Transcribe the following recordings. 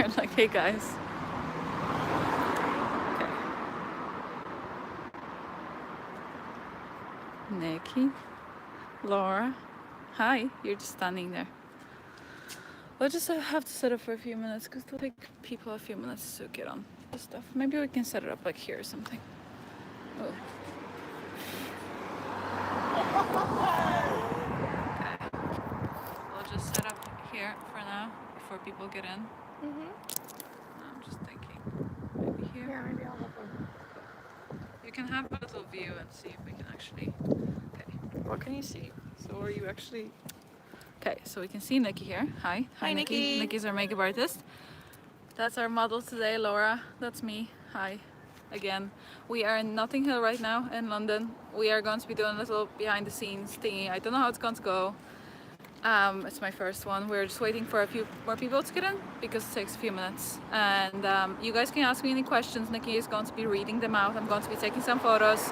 They're like, hey guys. Okay. Nikki, Laura, hi. You're just standing there. We'll just have to set up for a few minutes because it'll take people a few minutes to get on the stuff. Maybe we can set it up like here or something. Oh. Okay. We'll just set up here for now before people get in. I'm just thinking. Maybe here. Yeah, maybe I'll help them. You can have a little view and see if we can actually. Okay. What can you see? So are you actually? Okay, so we can see Nikki here. Hi. Hi, Nikki. Nikki's our makeup artist. That's our model today, Laura. That's me. Hi. Again, we are in Notting Hill right now in London. We are going to be doing a little behind the scenes thingy. I don't know how it's going to go. It's my first one. We're just waiting for a few more people to get in because it takes a few minutes. And you guys can ask me any questions. Nikki is going to be reading them out. I'm going to be taking some photos.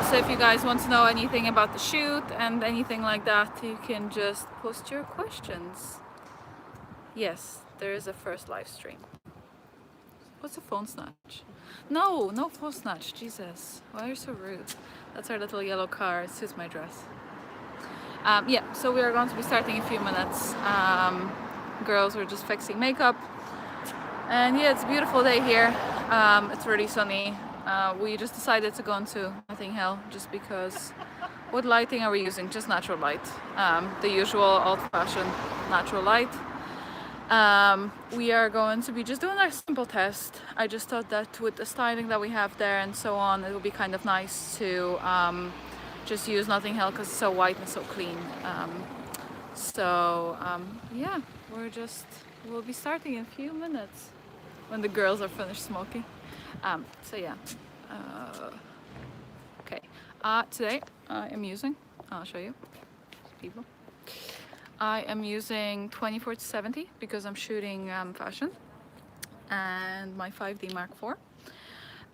So if you guys want to know anything about the shoot and anything like that, you can just post your questions. Yes, there is a first live stream. What's a phone snatch? No phone snatch. Jesus, why are you so rude? That's our little yellow car. It suits my dress. Yeah, so we are going to be starting in a few minutes. Girls are just fixing makeup. And yeah, it's a beautiful day here. It's really sunny. We just decided to go into Notting Hill just because. What lighting are we using? Just natural light. The usual old-fashioned natural light. We are going to be just doing a simple test. I just thought that with the styling that we have there and so on, it would be kind of nice to just use Notting Hill because it's so white and so clean. Yeah, we'll be starting in a few minutes when the girls are finished smoking. Okay. Today I am using, I'll show you people. I am using 24-70 because I'm shooting fashion, and my 5D Mark IV.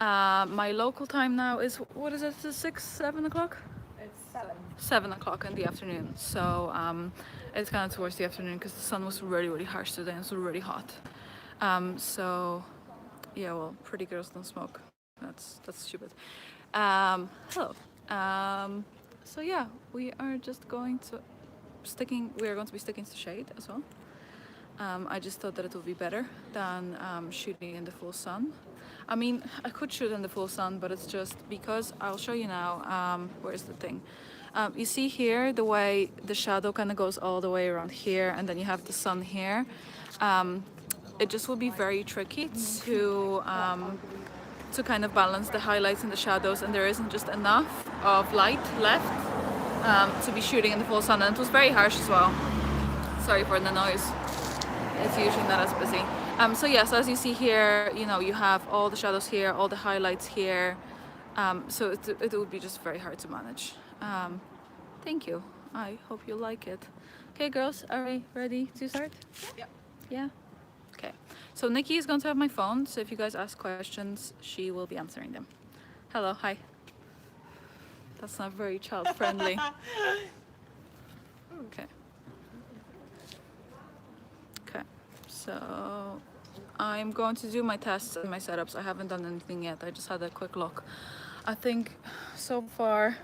My local time now is, what is it, 7 o'clock? It's 7. 7 o'clock in the afternoon, so it's kind of towards the afternoon because the sun was really harsh today and it's really hot. Yeah, well, pretty girls don't smoke. That's stupid. Hello. So yeah, we are going to be sticking to shade as well. I just thought that it would be better than shooting in the full sun. I mean, I could shoot in the full sun, but it's just because, I'll show you now, where's the thing? You see here the way the shadow kind of goes all the way around here, and then you have the sun here. It just will be very tricky to kind of balance the highlights and the shadows, and there isn't just enough of light left to be shooting in the full sun, and it was very harsh as well. Sorry for the noise. It's usually not as busy. So yes, as you see here, you have all the shadows here, all the highlights here. So it would be just very hard to manage. Thank you. I hope you like it. Okay, girls, are we ready to start? Yep. Yeah? Okay. So Nikki is going to have my phone, so if you guys ask questions, she will be answering them. Hello, hi. That's not very child-friendly. Okay. Okay, so I'm going to do my tests and my setups. I haven't done anything yet. I just had a quick look. I think so far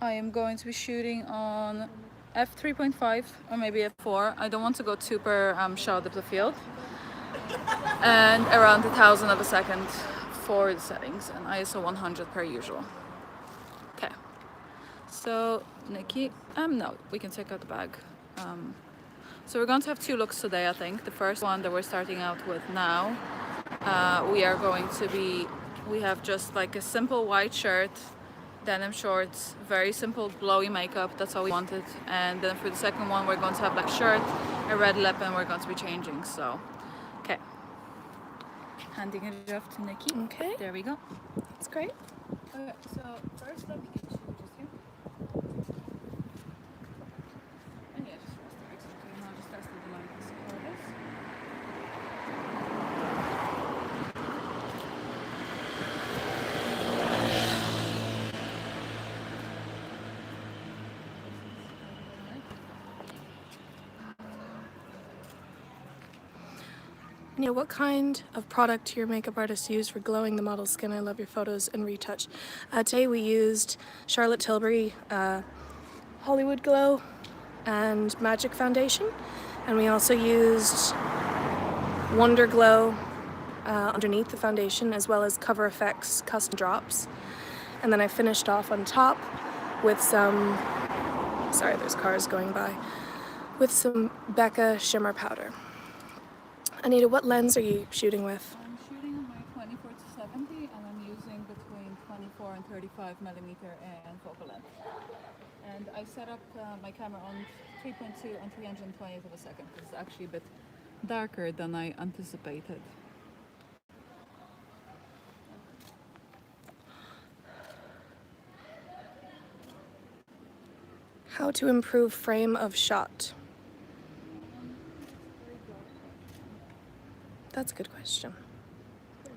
I am going to be shooting on f3.5 or maybe f4. I don't want to go super shot of the field. And around 1,000 of a second for the settings, and ISO 100 per usual. Okay. So Nikki, no, we can take out the bag. So we're going to have two looks today, I think. The first one that we're starting out with now, we have just like a simple white shirt, denim shorts, very simple glowy makeup, that's all we wanted. And then for the second one, we're going to have like shirt, a red lip, and we're going to be changing, so, okay. Handing it off to Nikki. Okay. There we go. That's great. Okay, so first let me get you just here. And yeah, just rest there. Okay, now just test the light and see how it is. Anita, what kind of product do your makeup artist use for glowing the model's skin? I love your photos and retouch. Today we used Charlotte Tilbury Hollywood Glow and Magic Foundation, and we also used Wonder Glow underneath the foundation, as well as Cover FX custom drops. And then I finished off on top with some, sorry there's cars going by, with some Becca shimmer powder. Anita, what lens are you shooting with? I'm shooting on my 24 to 70 and I'm using between 24 and 35 millimeter and focal length. And I set up my camera on 3.2 and 320th of a second because it's actually a bit darker than I anticipated. How to improve frame of shot? That's a good question. I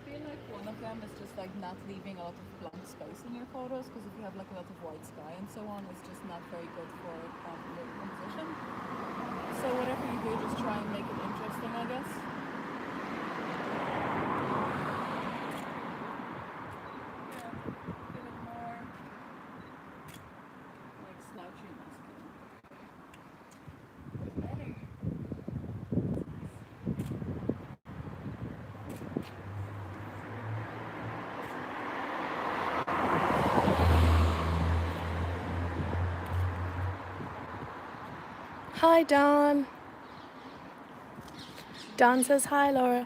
feel like one of them is just like not leaving a lot of blank space in your photos, because if you have like a lot of white sky and so on, it's just not very good for your composition. So whatever you do, just try and make it interesting, I guess. Yeah, feel it more like slouchy masculine. Hi, Dawn. Dawn says hi, Laura.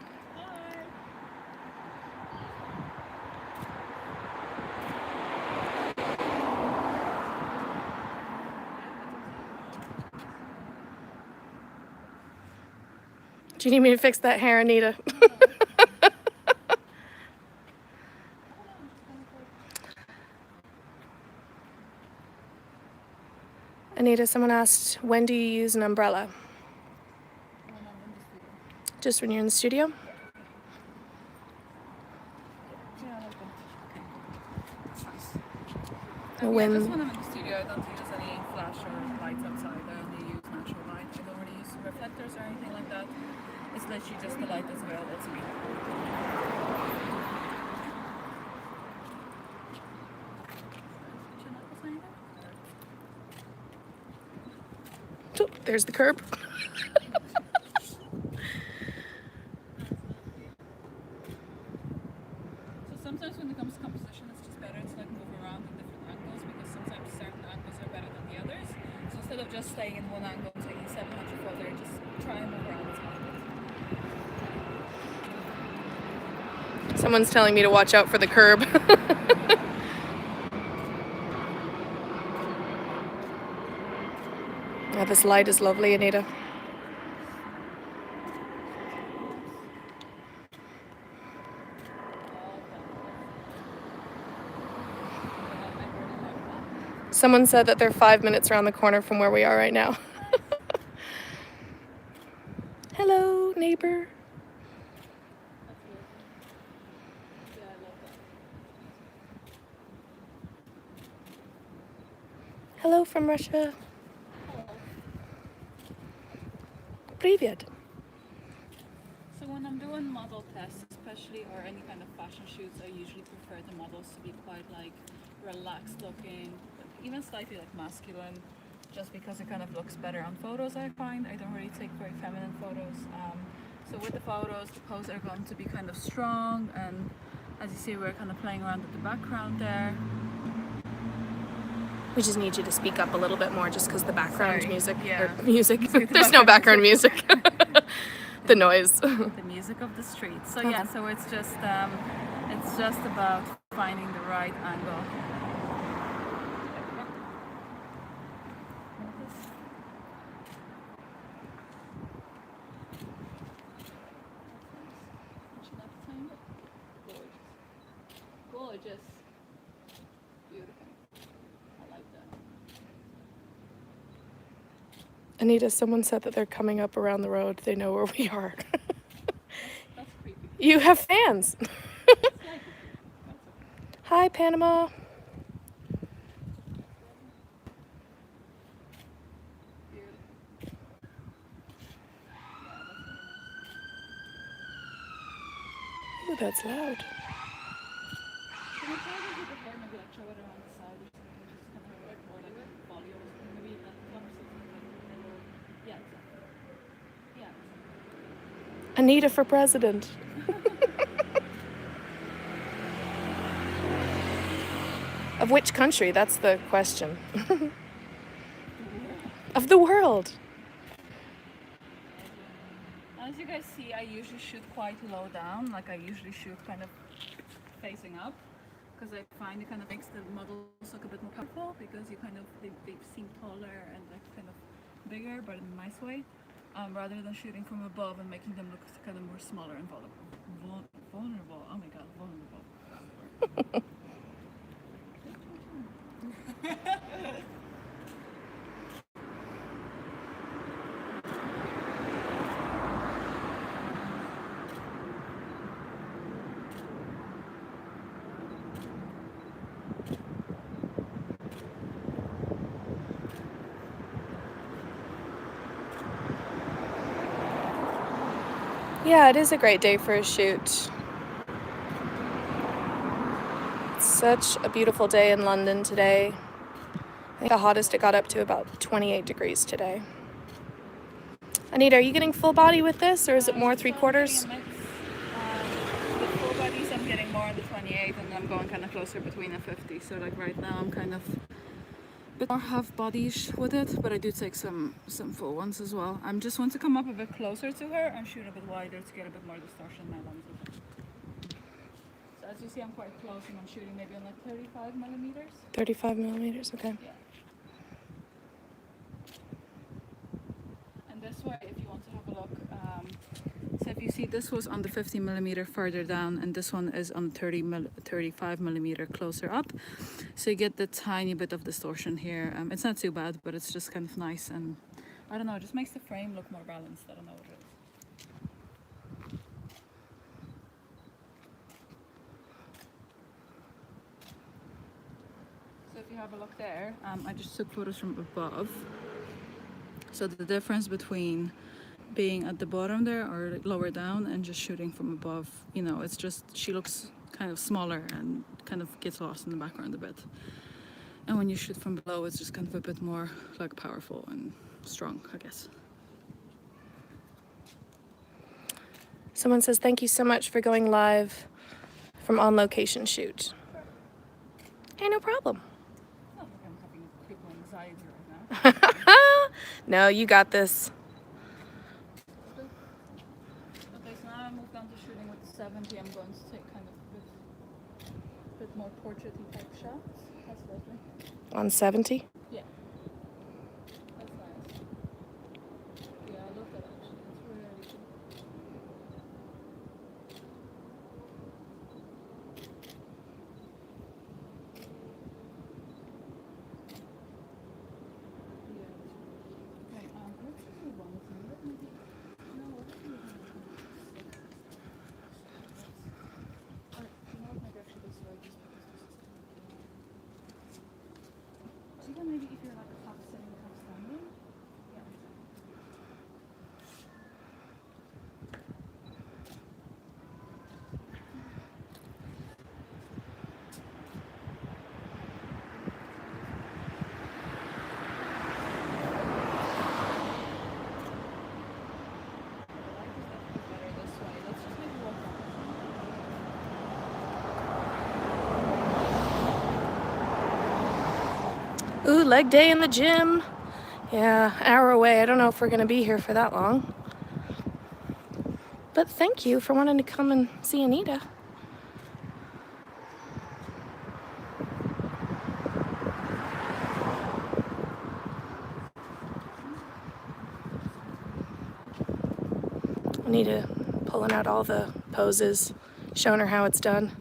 Do you need me to fix that hair, Anita? Anita, someone asked, when do you use an umbrella? When I'm in the studio. Just when you're in the studio? Yeah, I like that. It's nice. When- Yeah, just when I'm in the studio, I don't use any flash or lights outside. I only use natural light. I don't really use reflectors or anything like that. It's literally just the light that's available to me. Oh, there's the curb. So sometimes when it comes to composition, it's just better to like move around in different angles, because sometimes certain angles are better than the others. So instead of just staying in one angle and taking 700 photos, just try and move around as much. Someone's telling me to watch out for the curb. Yeah, this light is lovely, Anita. Someone said that they're 5 minutes around the corner from where we are right now. Hello, neighbor. Yeah, I love that. Hello from Russia. Привет. So when I'm doing model tests, especially, or any kind of fashion shoots, I usually prefer the models to be quite like relaxed looking, even slightly like masculine, just because it kind of looks better on photos, I find. I don't really take very feminine photos. So with the photos, the poses are going to be kind of strong, and as you see, we're kind of playing around with the background there. We just need you to speak up a little bit more just because the background Sorry, music. yeah. Or music. The There's no background music. The noise. The music of the street. So yeah, so it's just about finding the right angle. Gorgeous. Beautiful. I like that. Anita, someone said that they're coming up around the road. They know where we are. That's creepy. You have fans. Slightly creepy. That's okay. Hi, Panama. Beautiful. Ooh, that's loud. Can I try to do the hair, maybe like show it around the side or something, just kind of like more like a volume or something, maybe that one or something like, yeah, exactly. Yeah, exactly. Anita for president. Of which country? That's the question. Of the world. As you guys see, I usually shoot quite low down, like I usually shoot kind of facing up, because I find it kind of makes the models look a bit more powerful, because you kind of, they seem taller and like kind of bigger, but in a nice way, rather than shooting from above and making them look kind of more smaller and vulnerable. Vulnerable, oh my god, vulnerable. Yeah, it is a great day for a shoot. It's such a beautiful day in London today. I think the hottest it got up to about 28 degrees today. Anita, are you getting full body with this, or is it more 3/4? With full bodies, I'm getting more on the 28, and I'm going kind of closer between the 50. So like right now, I'm kind of a bit more half body-ish with it, but I do take some full ones as well. I just want to come up a bit closer to her and shoot a bit wider to get a bit more distortion in my lenses. So as you see, I'm quite close, and I'm shooting maybe on like 35 millimeters. 35 millimeters, okay. Yeah. And this way, if you want to have a look, so if you see, this was on the 50 millimeter further down, and this one is on 35 millimeter closer up. So you get the tiny bit of distortion here. It's not too bad, but it's just kind of nice, and I don't know, it just makes the frame look more balanced. I don't know what it is. So if you have a look there, I just took photos from above. So the difference between being at the bottom there or lower down and just shooting from above, you know, it's just, she looks kind of smaller and kind of gets lost in the background a bit. And when you shoot from below, it's just kind of a bit more like powerful and strong, I guess. Someone says, thank you so much for going live from On Location Shoot. Hey, no problem. It's not like I'm having people anxiety right now. No, you got this. Okay, so now I move down to shooting with the 70. I'm going to take kind of a bit more portraity type shots. That's lovely. On 70? Yeah. That's nice. Yeah, I love that actually. It's really cool. Yeah. Okay, let's do one thing. Let me no, what if we you know what, maybe actually this way, just because this is so you can maybe if you're like half sitting, half standing. Yeah. Ooh, leg day in the gym. Yeah, hour away. I don't know if we're going to be here for that long. But thank you for wanting to come and see Anita. Anita pulling out all the poses, showing her how it's done.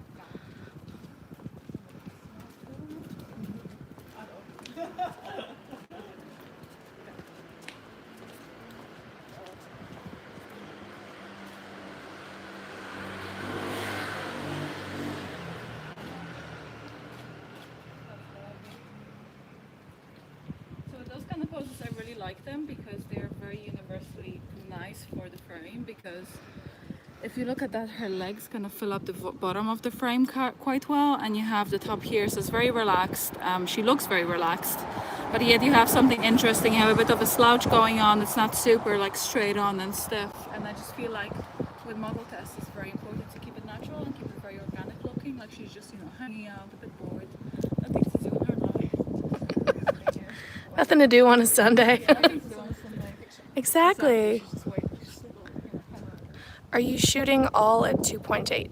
So those kind of poses, I really like them because they're very universally nice for the frame, because if you look at that, her legs kind of fill up the bottom of the frame quite well, and you have the top here, so it's very relaxed. She looks very relaxed, but yet you have something interesting. You have a bit of a slouch going on. It's not super like straight on and stiff, and I just feel like with model tests it's very important to keep it natural and keep it very organic looking, like she's just, you know, hanging out a bit bored. Nothing to do with her life. Nothing to do on a Sunday. Nothing to do on a Sunday. Exactly. She's just waiting. She's still, you know, kind of. Are you shooting all at 2.8?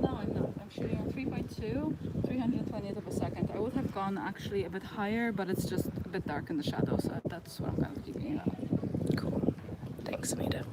No, I'm not. I'm shooting on 3.2, 320th of a second. I would have gone actually a bit higher, but it's just a bit dark in the shadow, so that's what I'm kind of keeping it at. Cool. Thanks, Anita.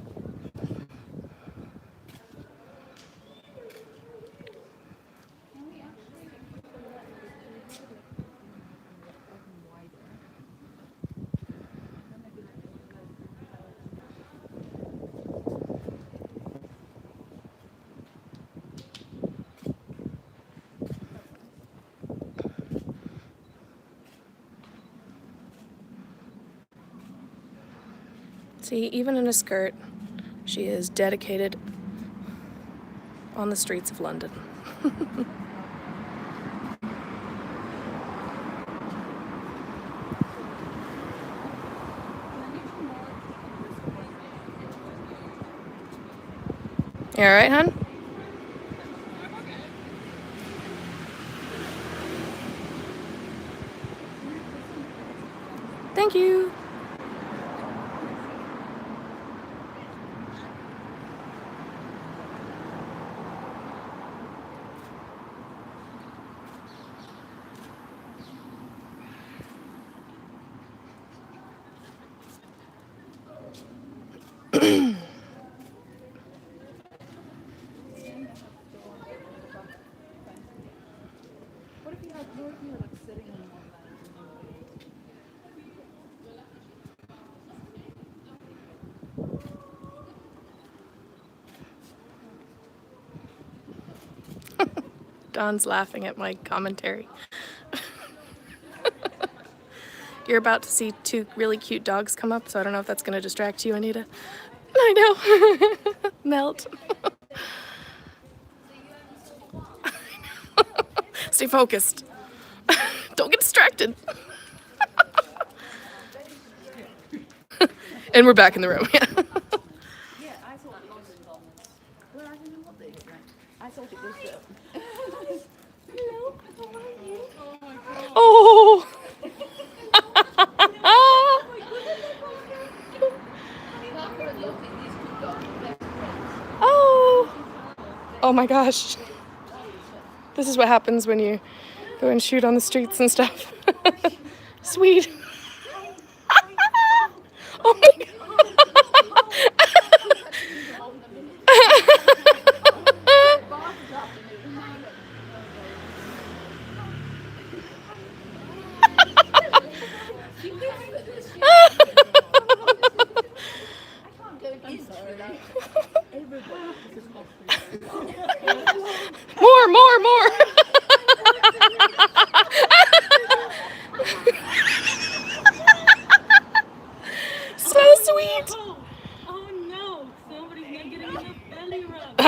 See, even in a skirt, she is dedicated on the streets of London. You alright, hon? Thank you. What if you had like sitting on one Dawn's laughing at my commentary. You're about to see two really cute dogs come up, so I don't know if that's going to distract you, Anita. I know. Melt. Stay focused. Don't get distracted. And we're back in the room. Yeah, I thought it was. Well, I don't know what they were. I thought it was. Hello, how are you? Oh my god. Oh. Oh. Oh my gosh. This is what happens when you go and shoot on the streets and stuff. Sweet. Oh my god. More. So sweet. Oh no, somebody's not getting enough belly rub.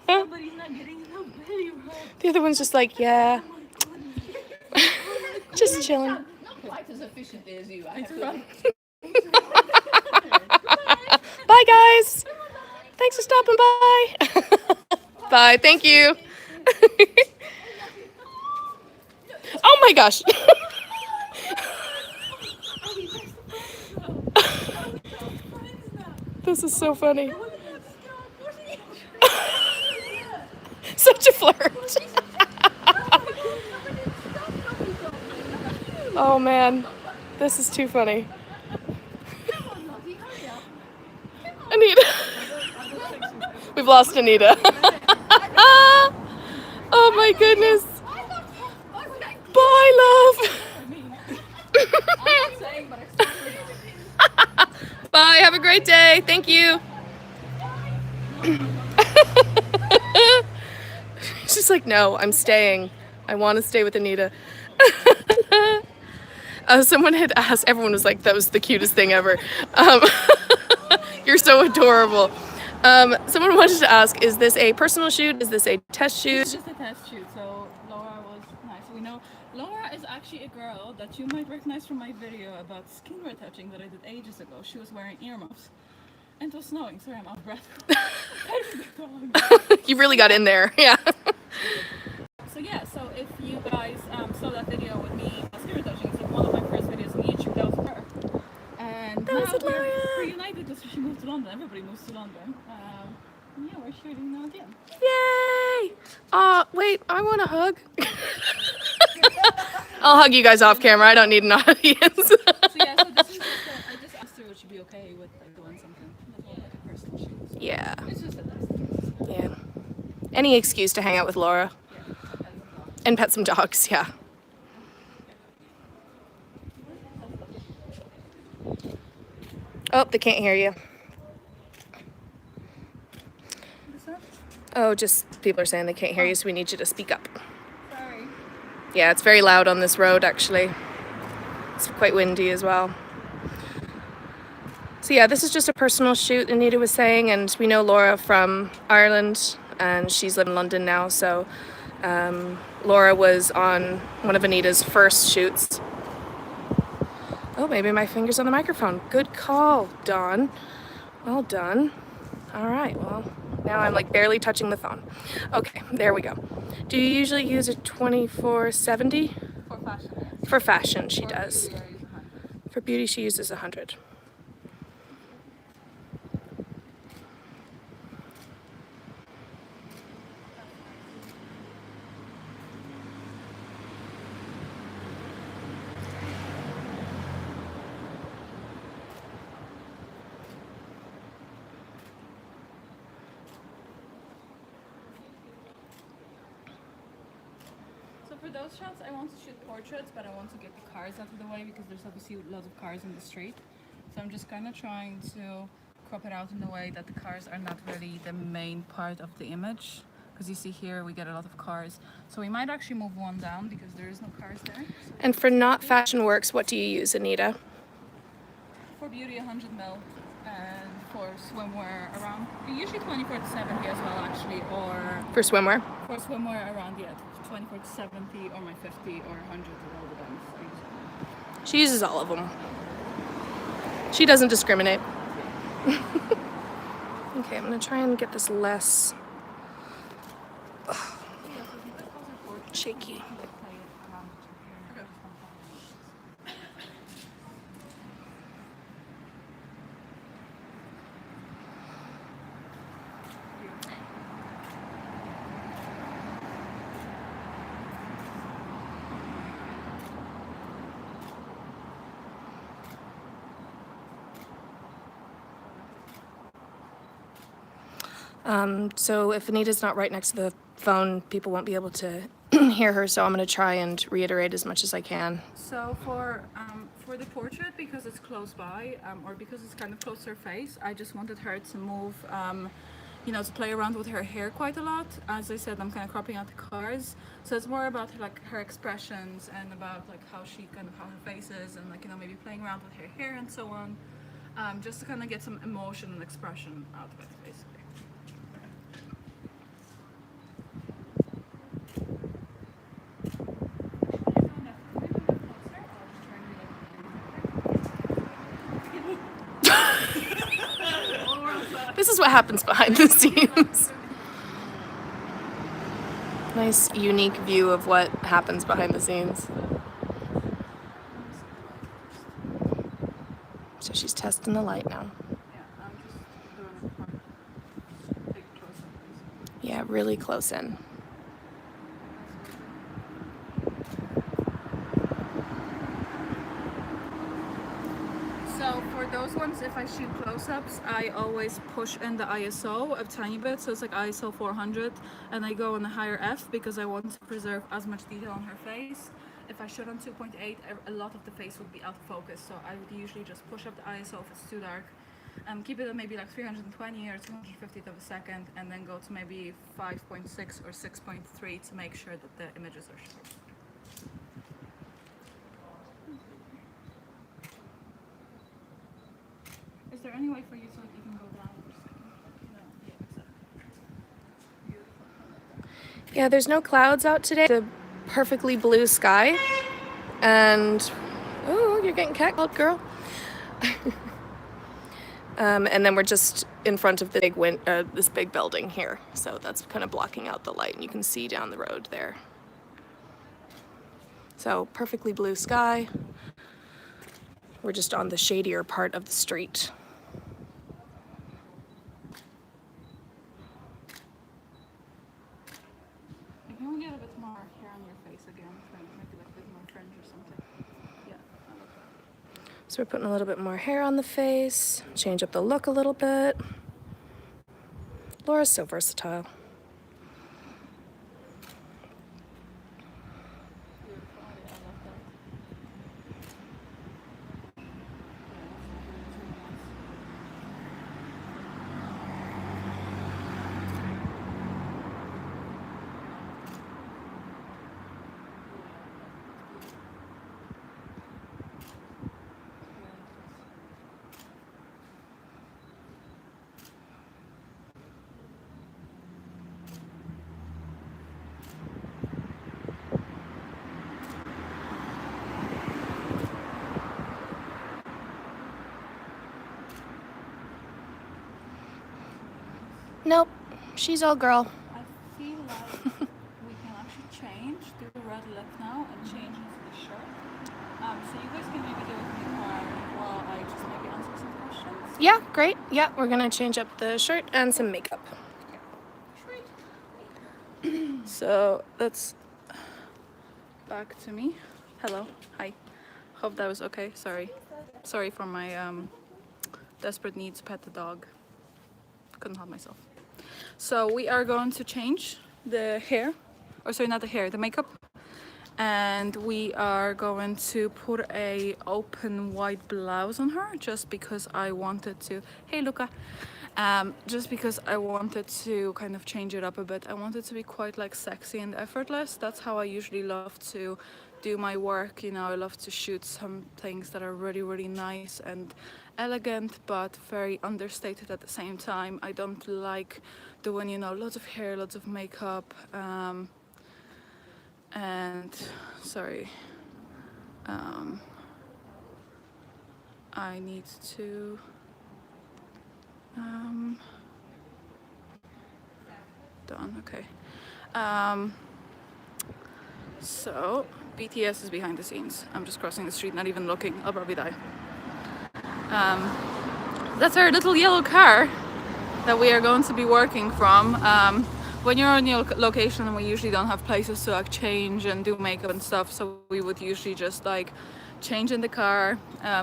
Somebody's not getting enough belly rub. The other one's just like, yeah. Just chilling. Not quite as efficiently as you, I have to. Bye, guys. Thanks for stopping by. Bye. Thank you. Oh my gosh. This is so funny. Such a flirt. Oh man, this is too funny. Anita. We've lost Anita. Oh my goodness. Bye, love. Bye, have a great day. Thank you. She's like, no, I'm staying. I want to stay with Anita. Someone had asked, everyone was like, that was the cutest thing ever. You're so adorable. Someone wanted to ask, is this a personal shoot? Is this a test It's shoot? just a test shoot, so Laura was nice. We know Laura is actually a girl that you might recognize from my video about skin retouching that I did ages ago. She was wearing earmuffs. And it was snowing, sorry I'm out of breath. You really got in there, yeah. So yeah, so if you guys saw that video with me skin retouching, it's like one of my first videos on YouTube, that was her. And That was now we're Laura. reunited because she moved to London. Everybody moves to London. Yeah, we're shooting now again. Yay! Wait, I want a hug. I'll hug you guys off camera. I don't need an audience. So yeah, so this is just I just asked her would she be okay with like doing something like a personal shoot. So Yeah, it's just a test. yeah. Any excuse to hang out with Laura Yeah. and pet some dogs, yeah. Oh, they can't hear you. Oh, just people are saying they can't hear you, so we need you to speak up. Sorry. Yeah, it's very loud on this road, actually. It's quite windy as well. So yeah, this is just a personal shoot, Anita was saying, and we know Laura from Ireland, and she's living in London now, so Laura was on one of Anita's first shoots. Oh, maybe my finger's on the microphone. Good call, Dawn. Well done. All right, well, now I'm like barely touching the phone. Okay, there we go. Do you usually use a 2470? For fashion, yes. For fashion, she does. Beauty, I use 100. For beauty, she uses 100. So for those shots, I want to shoot portraits, but I want to get the cars out of the way because there's obviously lots of cars in the street. So I'm just kind of trying to crop it out in a way that the cars are not really the main part of the image. Because you see here, we get a lot of cars. So we might actually move one down because there is no cars there. So And for not fashion works, what do you use, Anita? for beauty, 100 mil. And for swimwear, around, usually 24 to 70 as well, actually. Or For swimwear? for swimwear, around, yeah, 24 to 70, or my 50 or 100, it all depends. I usually. She uses all of them. She doesn't discriminate. Okay, I'm gonna try and get this less shaky. So if Anita's not right next to the phone, people won't be able to hear her, so I'm going to try and reiterate as much as I can. So for the portrait, because it's close by, or because it's kind of close to her face, I just wanted her to move, you know, to play around with her hair quite a lot. As I said, I'm kind of cropping out the cars, so it's more about like her expressions and about like how her face is, and like, you know, maybe playing around with her hair and so on, just to kind of get some emotion and expression out of it, basically. This is what happens behind the scenes. Nice, unique view of what happens behind the scenes. So she's testing the light now. Yeah, I'm just doing it from big close-up. Yeah, really close in. So for those ones, if I shoot close-ups, I always push in the ISO a tiny bit, so it's like ISO 400, and I go on a higher F because I want to preserve as much detail on her face. If I shoot on 2.8, a lot of the face would be out of focus, so I would usually just push up the ISO if it's too dark, keep it at maybe like 320 or 250th of a second, and then go to maybe 5.6 or 6.3 to make sure that the images are sharp. Is there any way for you so that you can go down for a second? No. Yeah, there's no clouds out today. The perfectly blue sky. And, oh, you're getting catcalled, girl. And then we're just in front of the this big building here. So that's kind of blocking out the light, and you can see down the road there. So perfectly blue sky. We're just on the shadier part of the street. Can we get a bit more hair on your face again? Maybe like a bit more fringe or something. Yeah, I love that. So we're putting a little bit more hair on the face, change up the look a little bit. Laura's so versatile. Beautiful. Yeah, I love that. Nope, she's all girl. I feel like we can actually change, do the red lip now and change into the shirt. So you guys can maybe do it in the car while I just maybe answer some questions. Yeah, great. Yeah, we're gonna change up the shirt and some makeup. So that's back to me. Hello, hi. Hope that was okay. Sorry for my desperate need to pet the dog. Couldn't help myself. So we are going to change the hair, or sorry, not the hair, the makeup. And we are going to put a open white blouse on her just because I wanted to, hey Luca, just because I wanted to kind of change it up a bit. I wanted to be quite like sexy and effortless. That's how I usually love to do my work, you know. I love to shoot some things that are really nice and elegant but very understated at the same time. I don't like doing, you know, lots of hair, lots of makeup, and sorry, I need to done. Okay. So BTS is behind the scenes. I'm just crossing the street, not even looking. I'll probably die. That's our little yellow car that we are going to be working from. When you're on your location, we usually don't have places to like change and do makeup and stuff, so we would usually just like change in the car,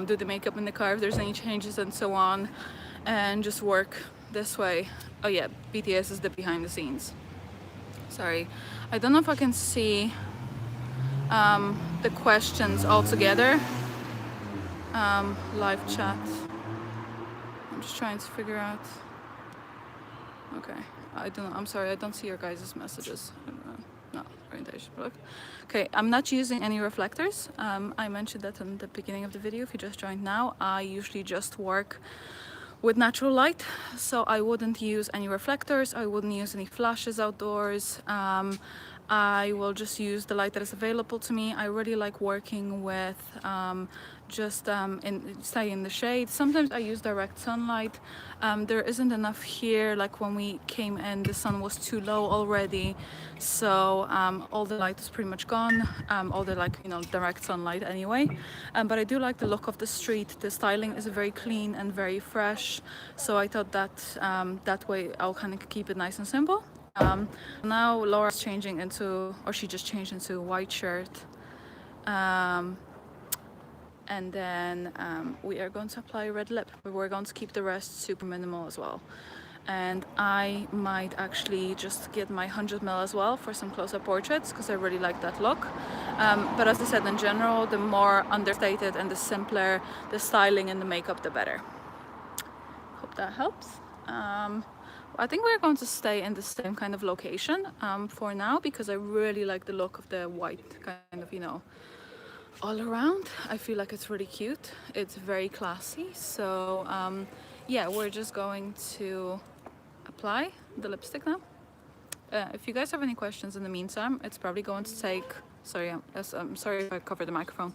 do the makeup in the car if there's any changes and so on, and just work this way. Oh yeah, BTS is the behind the scenes. Sorry, I don't know if I can see the questions all together. Live chat. I'm just trying to figure out. Okay, I don't know. I'm sorry, I don't see your guys' messages. No, orientation. Okay, I'm not using any reflectors. I mentioned that in the beginning of the video. If you just joined now, I usually just work with natural light, so I wouldn't use any reflectors. I wouldn't use any flashes outdoors. I will just use the light that is available to me. I really like working with stay in the shade. Sometimes I use direct sunlight. There isn't enough here. Like when we came in, the sun was too low already, so all the light is pretty much gone. All the direct sunlight anyway. But I do like the look of the street. The styling is very clean and very fresh, so I thought that that way I'll kind of keep it nice and simple. Now Laura's changing into, or she just changed into a white shirt. And then we are going to apply a red lip, but we're going to keep the rest super minimal as well. And I might actually just get my 100mm as well for some close-up portraits, because I really like that look. But as I said, in general, the more understated and the simpler the styling and the makeup, the better. Hope that helps. I think we're going to stay in the same kind of location for now, because I really like the look of the white kind of, all around. I feel like it's really cute. It's very classy. So yeah, we're just going to apply the lipstick now. If you guys have any questions in the meantime, it's probably going to take. Sorry, I'm sorry if I covered the microphone.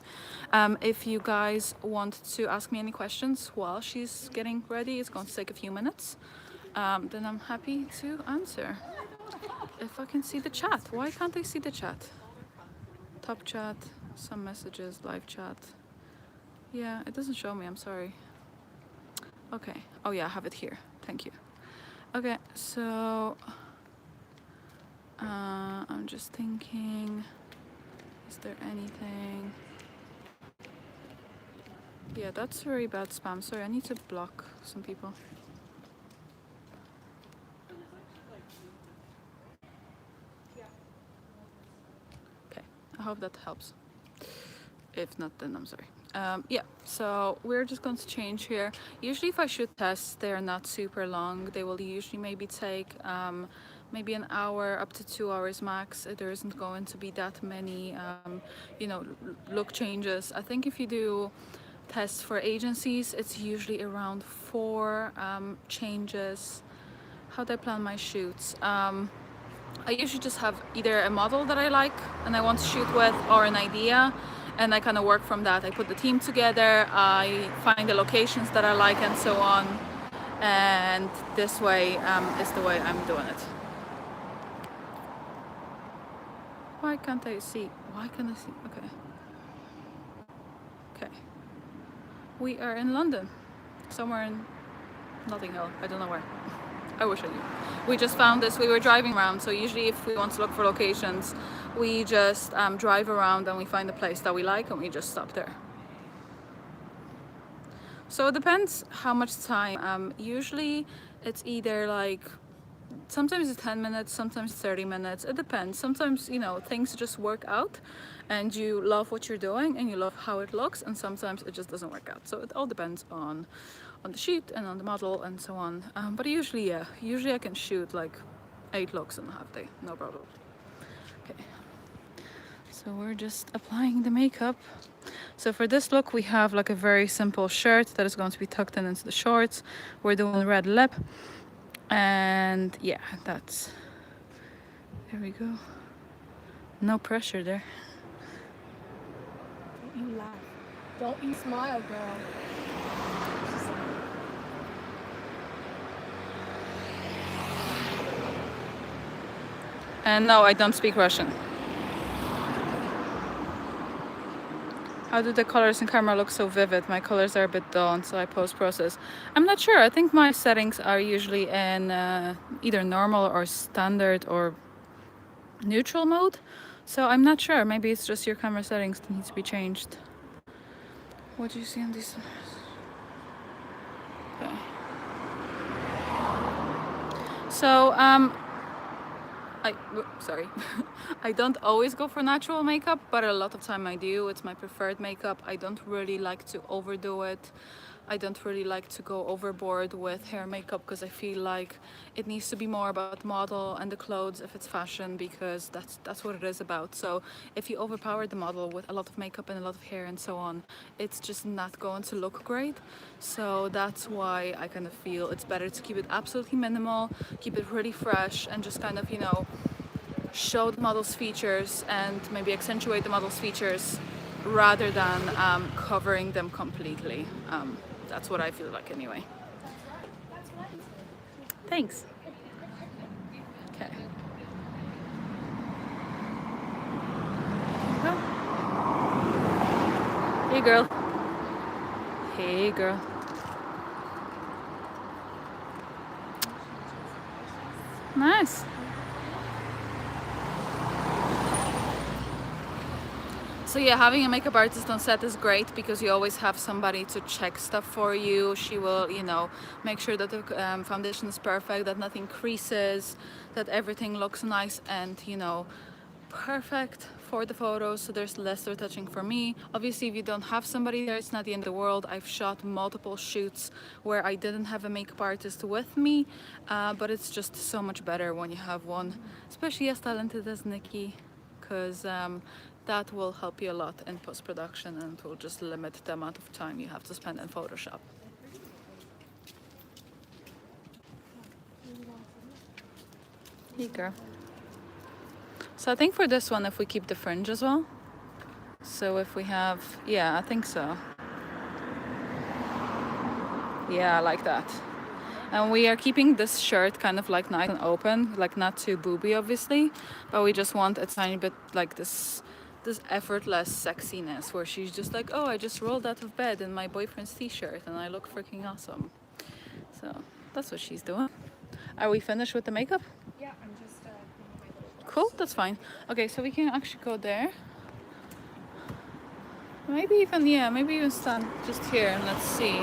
If you guys want to ask me any questions while she's getting ready, it's going to take a few minutes. Then I'm happy to answer. If I can see the chat, why can't I see the chat? Top chat, some messages, live chat. Yeah, it doesn't show me. I'm sorry. Okay. Oh yeah, I have it here. Thank you. Okay, so I'm just thinking. Is there anything? Yeah, that's very bad spam. Sorry, I need to block some people. Okay, I hope that helps. If not, then I'm sorry. Yeah, so we're just going to change here. Usually if I shoot tests, they're not super long. They will usually maybe take maybe an hour up to 2 hours max. There isn't going to be that many, you know, look changes. I think if you do tests for agencies, it's usually around 4 changes. How do I plan my shoots? I usually just have either a model that I like and I want to shoot with, or an idea, and I kind of work from that. I put the team together, I find the locations that I like and so on, and this way is the way I'm doing it. Why can't I see? Why can't I see? Okay. Okay. We are in London, somewhere in Notting Hill. I don't know where. I wish I knew. We just found this. We were driving around, so usually if we want to look for locations, we just drive around and we find a place that we like and we just stop there. So it depends how much time. Usually it's either like, sometimes it's 10 minutes, sometimes 30 minutes. It depends. Sometimes, you know, things just work out and you love what you're doing and you love how it looks, and sometimes it just doesn't work out. So it all depends on the shoot and on the model and so on. But usually, yeah, usually I can shoot like 8 looks in a half day, no problem. Okay. So we're just applying the makeup. So for this look, we have like a very simple shirt that is going to be tucked in into the shorts. We're doing red lip. And yeah, that's, there we go. No pressure there. Don't you laugh. Don't you smile, girl. And no, I don't speak Russian. How do the colors in camera look so vivid? My colors are a bit dull until I post-process. I'm not sure. I think my settings are usually in either normal or standard or neutral mode. So I'm not sure. Maybe it's just your camera settings that need to be changed. What do you see on these? Okay. So sorry. I don't always go for natural makeup, but a lot of time I do. It's my preferred makeup. I don't really like to overdo it. I don't really like to go overboard with hair makeup because I feel like it needs to be more about the model and the clothes if it's fashion, because that's what it is about. So if you overpower the model with a lot of makeup and a lot of hair and so on, it's just not going to look great. So that's why I kind of feel it's better to keep it absolutely minimal, keep it really fresh, and just kind of, you know, show the model's features and maybe accentuate the model's features rather than covering them completely. That's what I feel like anyway. Thanks. Okay. Hey girl. Hey girl. Nice. So yeah, having a makeup artist on set is great because you always have somebody to check stuff for you. She will, you know, make sure that the foundation is perfect, that nothing creases, that everything looks nice and, you know, perfect for the photos, so there's less retouching for me. Obviously, if you don't have somebody there, it's not the end of the world. I've shot multiple shoots where I didn't have a makeup artist with me, but it's just so much better when you have one, especially as talented as Nikki, because that will help you a lot in post-production and it will just limit the amount of time you have to spend in Photoshop. Hey girl. So I think for this one, if we keep the fringe as well. So if we have, yeah, I think so. Yeah, I like that. And we are keeping this shirt kind of like nice and open, like not too booby obviously, but we just want a tiny bit like this effortless sexiness where she's just like, oh, I just rolled out of bed in my boyfriend's t-shirt and I look freaking awesome. So that's what she's doing. Are we finished with the makeup? Yeah, I'm just Cool, that's fine. Okay, so we can actually go there. Maybe even, yeah, maybe even stand just here and let's see.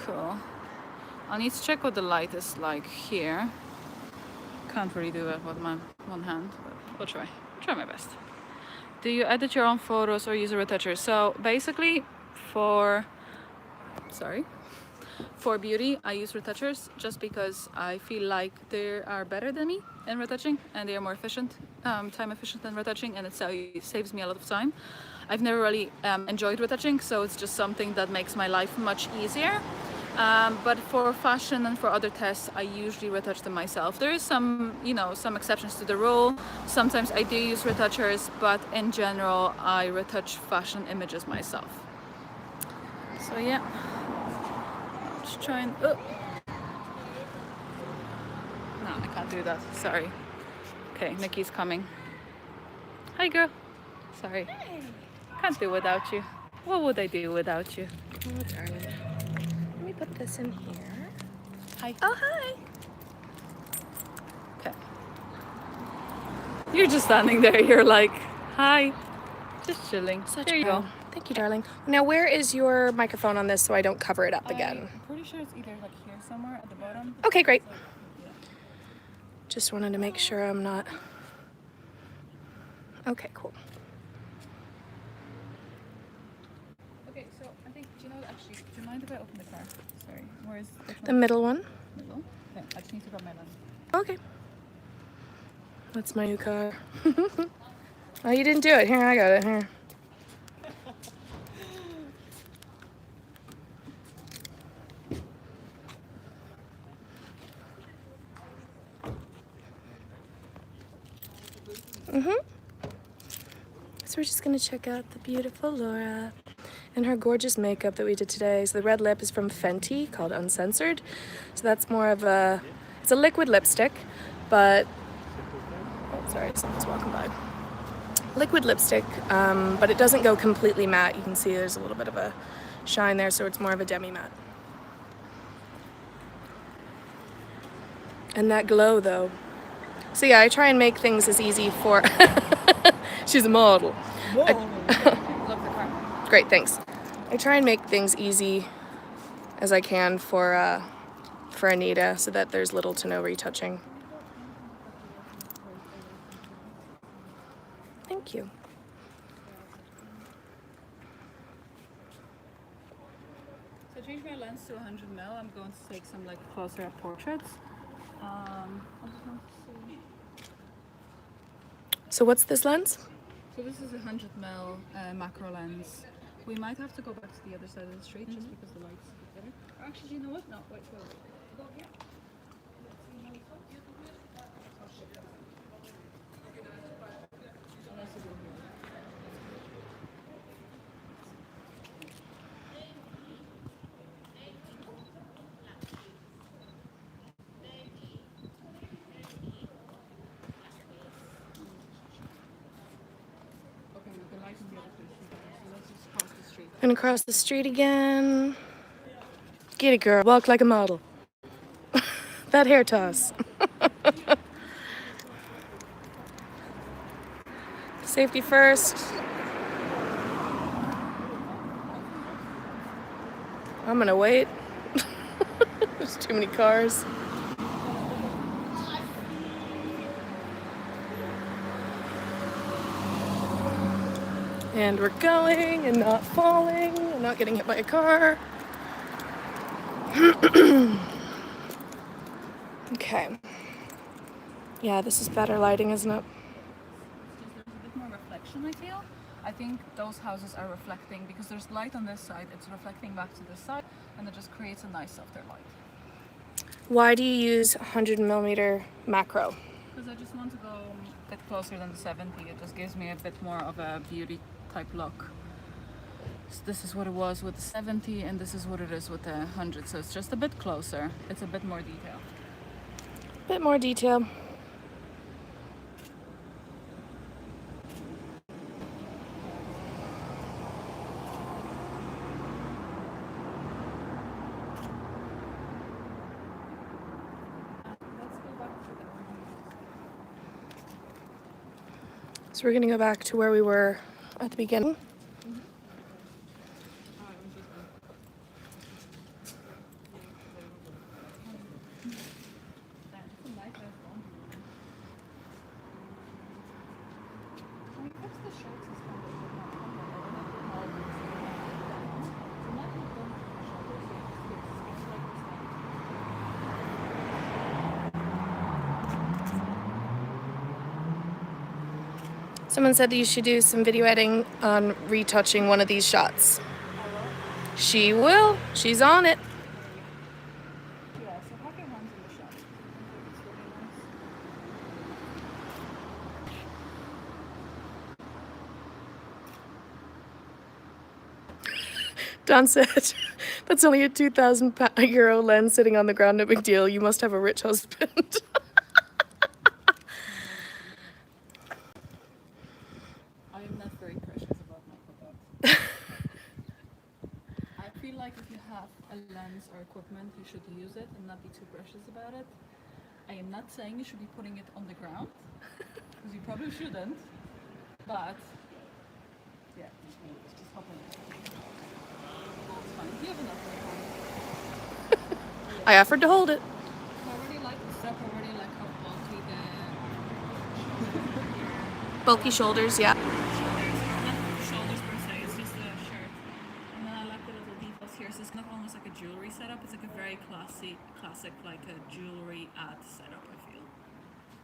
Cool. I need to check what the light is like here. Can't really do it with my one hand, but we'll try. Try my best. Do you edit your own photos or use a retoucher? So basically, for beauty, I use retouchers just because I feel like they are better than me in retouching and they are more efficient, time efficient than retouching, and it saves me a lot of time. I've never really enjoyed retouching, so it's just something that makes my life much easier. But for fashion and for other tests, I usually retouch them myself. There is some, some exceptions to the rule. Sometimes I do use retouchers, but in general, I retouch fashion images myself. So yeah. Just try and no, I can't do that, sorry. Okay, Nikki's coming. Hi girl. Sorry. Hey. Can't do without you. What would I do without you? Oh, darling. Let me put this in here. Hi. Oh, hi. Okay. You're just standing there, you're like, hi. Just chilling. There you go. Thank you, darling. Now, where is your microphone on this so I don't cover it up again? I'm pretty sure it's either like here somewhere at the bottom. Okay, great. Yeah. Just wanted to make sure I'm not... Okay, cool. Okay, so I think, actually, do you mind if I open the car? Sorry, where is The middle one? middle? Okay, I just need to grab my lens. Okay. That's my new car. Oh, you didn't do it. Here, I got it. Here. So we're just gonna check out the beautiful Laura and her gorgeous makeup that we did today. So the red lip is from Fenty, called Uncensored. So that's more of it's a liquid lipstick, but, oh, sorry, someone's walking by. Liquid lipstick, but it doesn't go completely matte. You can see there's a little bit of a shine there, so it's more of a demi-matte. And that glow though. So yeah, I try and make things as easy for... She's a model. Love the car. Great, thanks. I try and make things easy as I can for Anita so that there's little to no retouching. Thank you. So I changed my lens to 100mm. I'm going to take some like closer up portraits. I just want to see. So what's this lens? So this is a 100mm macro lens. We might have to go back to the other side of the street just because the light's a bit better. Or actually, you know what? No, wait. Go here. And across the street again. Get it, girl. Walk like a model. That hair toss. Safety first. I'm gonna wait. There's too many cars. And we're going and not falling and not getting hit by a car. Okay. Yeah, this is better lighting, isn't it? There's a bit more reflection, I feel. I think those houses are reflecting because there's light on this side, it's reflecting back to this side, and it just creates a nice softer light. Why do you use 100mm macro? because I just want to go a bit closer than the 70. It just gives me a bit more of a beauty type look. So this is what it was with the 70 and this is what it is with the 100. So it's just a bit closer. It's a bit more detail. Bit more detail. So we're gonna go back to where we were at the beginning. Someone said that you should do some video editing on retouching one of these shots. She will. She's on it. Yeah, so have your hands in the shot. It's really nice. Don said, that's only a 2,000 euro lens sitting on the ground, no big deal. You must have a rich husband. I am not very precious about my products. I feel like if you have a lens or equipment, you should use it and not be too precious about it. I am not saying you should be putting it on the ground, because you probably shouldn't, but yeah, just hop on it. It's fine. You have enough of it. I offered to hold it. I already like the stuff, I already like how bulky the Bulky shoulders, yeah. shoulders per se, it's just a shirt. And then I like the little details here, so it's kind of almost like a jewelry setup. It's like a very classic like a jewelry ad setup, I feel.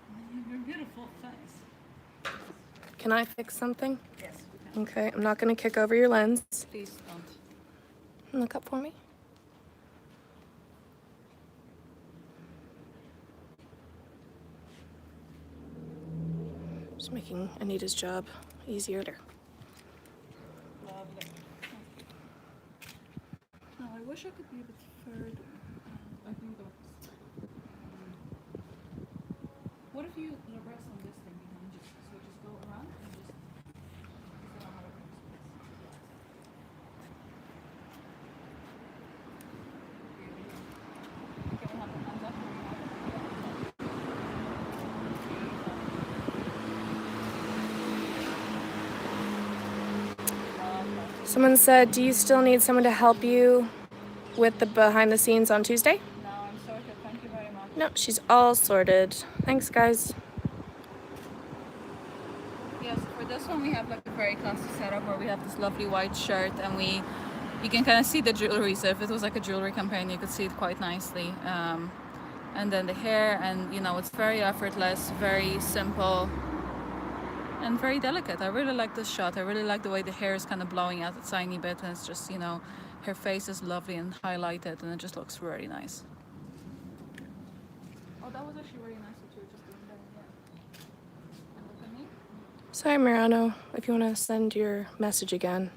And then you have your beautiful face. Can I fix something? Yes, we can. Okay, I'm not gonna kick over your lens. Please don't. Look up for me. Just making Anita's job easier. Lovely. Now I wish I could be a bit further. I think that's. What if you rest on this thing behind you? So just go around and just. I don't know how it works. Okay, we'll have the hands up. Someone said, do you still need someone to help you with the behind the scenes on Tuesday? No, I'm sorted. Thank you very much. No, she's all sorted. Thanks, guys. Yes, for this one we have like a very classic setup where we have this lovely white shirt and you can kind of see the jewelry. So if it was like a jewelry campaign, you could see it quite nicely. And then the hair, and you know, it's very effortless, very simple, and very delicate. I really like this shot. I really like the way the hair is kind of blowing out a tiny bit, and it's just, you know, her face is lovely and highlighted, and it just looks really nice. Oh, that was actually really nice that you were just doing that. Yeah. And look at me. Sorry, Mariano, if you want to send your message again.